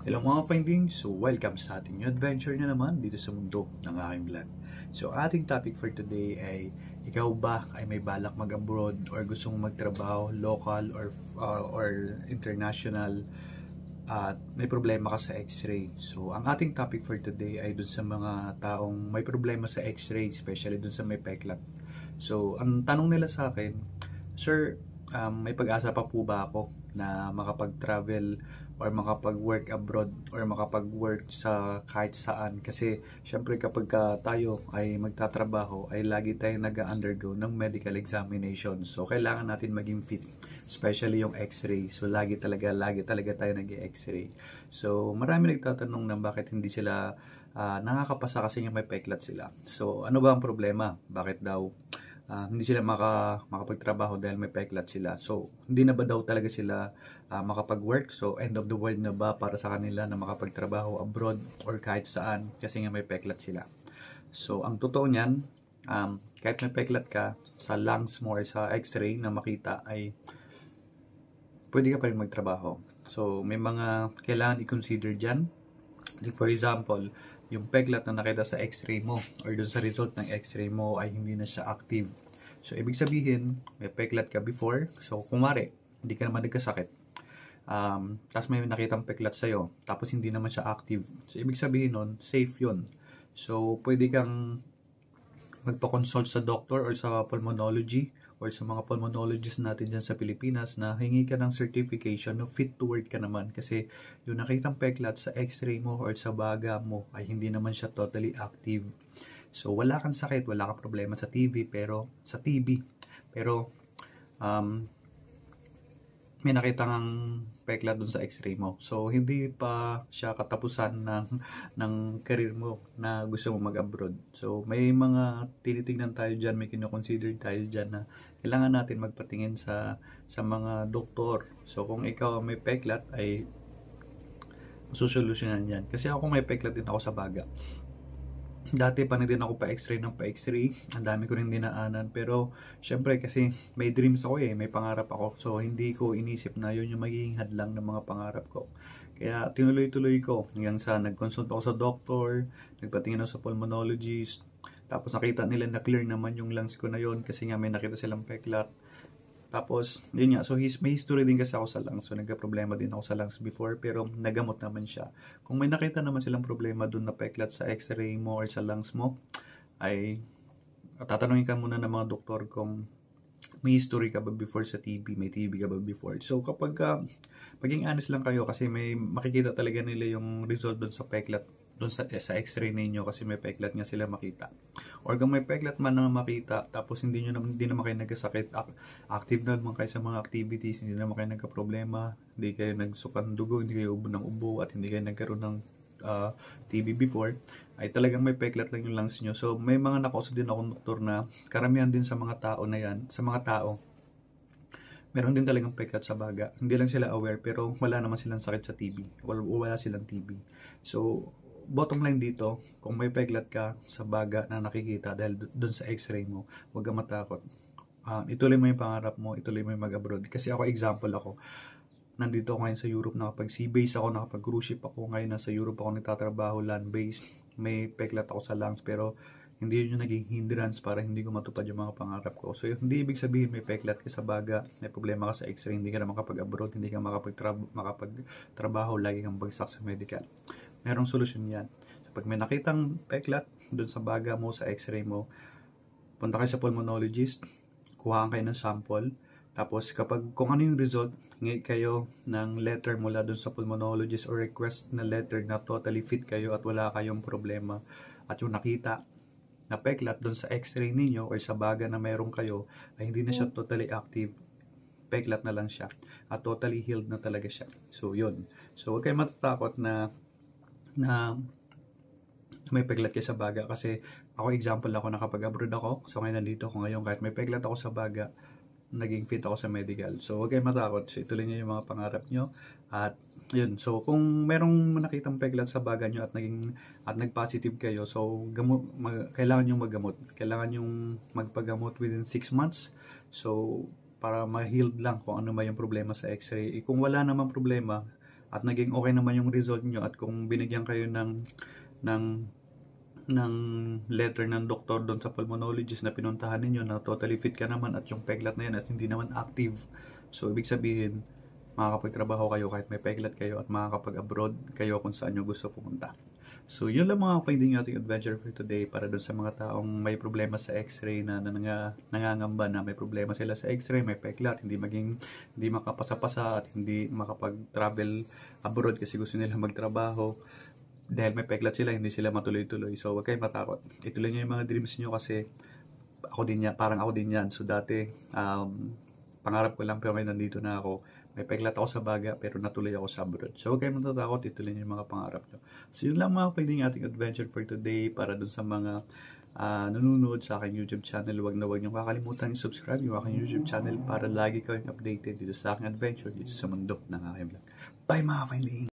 Hello mga findings, so welcome sa ating new adventure na naman dito sa mundo ng aking vlog. So ating topic for today ay ikaw ba ay may balak mag-abroad or gusto mong magtrabaho local or international at may problema ka sa x-ray. So ang ating topic for today ay dun sa mga taong may problema sa x-ray, especially dun sa may peklat. So ang tanong nila sa akin, Sir, may pag-asa pa po ba ako na makapag-travel or makapag-work abroad or makapag-work sa kahit saan? Kasi syempre kapag tayo ay magtatrabaho ay lagi tayong nag-undergo ng medical examination. So kailangan natin maging fit, especially yung x-ray. So lagi talaga tayo nag-x-ray. So marami nagtatanong na bakit hindi sila nakakapasa kasi yung may peklat sila. So ano ba ang problema? Bakit daw hindi sila makapagtrabaho dahil may peklat sila. So, hindi na ba daw talaga sila makapag-work? So, end of the world na ba para sa kanila na makapagtrabaho abroad or kahit saan kasi nga may peklat sila? So, ang totoo niyan, kahit may peklat ka sa lungs mo or sa x-ray na makita ay pwede ka pa rin magtrabaho. So, may mga kailangan i-consider dyan. Like for example, yung peklat na nakita sa x-ray mo or dun sa result ng x-ray mo ay hindi na siya active. So, ibig sabihin, may peklat ka before. So, kumare, hindi ka naman nagkasakit. Tapos may nakitang peklat sa'yo. Tapos hindi naman siya active. So, ibig sabihin nun, safe yun. So, pwede kang magpa-consult sa doctor or sa pulmonology or sa mga pulmonologists natin dyan sa Pilipinas na hingi ka ng certification na fit to work ka naman kasi yung nakitang peklat sa x-ray mo or sa baga mo ay hindi naman siya totally active. So wala kang sakit, wala kang problema sa TB pero may nakita kang peklat dun sa x-ray mo. So, hindi pa siya katapusan ng career mo na gusto mo mag-abroad. So, may mga tinitingnan tayo dyan, may kinoconsider tayo dyan na kailangan natin magpatingin sa mga doktor. So, kung ikaw may peklat, ay masusolusyonan yan. Kasi ako may peklat din ako sa baga. Dati pa na din ako pa-x-ray ng pa-x-ray. Ang dami ko rin dinaanan. Pero, syempre kasi may dreams ako may pangarap ako. So, hindi ko inisip na yun yung magiging hadlang ng mga pangarap ko. Kaya, tinuloy-tuloy ko. Hanggang sa nag-consult ako sa doctor, nagpatingin ako sa pulmonologist. Tapos, nakita nila na clear naman yung lungs ko na yun kasi nga may nakita silang peklat. Tapos, yun nga. So, may history din kasi ako sa lungs. So, nagka-problema din ako sa lungs before. Pero, nagamot naman siya. Kung may nakita naman silang problema dun na peklat sa x-ray mo or sa lungs mo, ay tatanungin ka muna ng mga doktor kung may history ka ba before sa TB, may TB ka ba before. So, kapag maging honest lang kayo kasi may makikita talaga nila yung result dun sa peklat doon sa x-ray ninyo kasi may peklat nga sila makita. Or kung may peklat man na makita tapos hindi naman kayo nagkasakit, active naman kayo sa mga activities, hindi naman kayo nagka-problema, hindi kayo nagsukan dugo, hindi kayo ubo ng ubo at hindi kayo nagkaroon ng TB before, ay talagang may peklat lang yung lungs nyo. So may mga nakausap din akong doktor na karamihan din sa mga tao na yan, sa mga tao meron din talagang peklat sa baga. Hindi lang sila aware pero wala naman silang sakit sa TB. Wala silang TB. So, bottom line dito, kung may peklat ka sa baga na nakikita dahil doon sa x-ray mo, huwag kang matakot. Ituloy mo yung pangarap mo, ituloy mo yung mag-abroad. Kasi ako, example ako, nandito ako ngayon sa Europe, nakapag-sea base ako, nakapag-cruise ship ako, ngayon nasa Europe ako nagtatrabaho, land base, may peklat ako sa lungs, pero hindi yun yung naging hindrance para hindi ko matupad yung mga pangarap ko. So, hindi ibig sabihin may peklat ka sa baga, may problema ka sa x-ray, hindi ka na makapag-abroad, hindi ka makapagtrabaho, lagi kang bagsak sa medical. Merong solusyon yan. So, pag may nakitang peklat dun sa baga mo, sa x-ray mo, punta kayo sa pulmonologist, kuhaan kayo ng sample, tapos kung ano yung result, hingi kayo ng letter mula dun sa pulmonologist or request na letter na totally fit kayo at wala kayong problema. At yung nakita na peklat dun sa x-ray ninyo or sa baga na meron kayo ay hindi na siya totally active, peklat na lang siya at totally healed na talaga siya. So yun. So huwag kayong matatakot na may peklat kayo sa baga kasi ako example ako, nakapag-abroad ako, so ngayon nandito ako ngayon kahit may peklat ako sa baga, naging fit ako sa medical. So huwag kayong matakot, so ituloy niyo yung mga pangarap nyo at yun. So kung merong nakitang peklat sa baga nyo at nag-positive kayo, so kailangan yung maggamot, kailangan yung magpagamot within 6 months. So para ma-healed lang kung ano ba yung problema sa x-ray. Kung wala namang problema, at naging okay naman yung result nyo, at kung binigyan kayo ng ng letter ng doktor doon sa pulmonologist na pinuntahan ninyo na totally fit ka naman at yung peglat na yan at hindi naman active, so ibig sabihin makakapagtrabaho kayo kahit may peglat kayo at makakapag-abroad kayo kung saan nyo gusto pumunta. So yun lang mga finding nating adventure for today para doon sa mga taong may problema sa x-ray na nangangamba na may problema sila sa x-ray, may peglat, hindi makapasa-pasa at hindi makapag-travel abroad kasi gusto nila magtrabaho. Dahil may peglat sila, hindi sila matuloy-tuloy. So, huwag kayong matakot. Ituloy nyo yung mga dreams nyo kasi parang ako din yan. So, dati, pangarap ko lang pero ngayon nandito na ako. May peglat ako sa baga pero natuloy ako sa abroad. So, huwag kayong matatakot. Ituloy nyo yung mga pangarap nyo. So, yun lang mga pwedeng ating adventure for today para dun sa mga nanonood sa aking YouTube channel. Huwag nyo kakalimutan i-subscribe yung aking YouTube channel para lagi kayong updated dito sa aking adventure dito sa mundo ng aking vlog. Bye mga finding!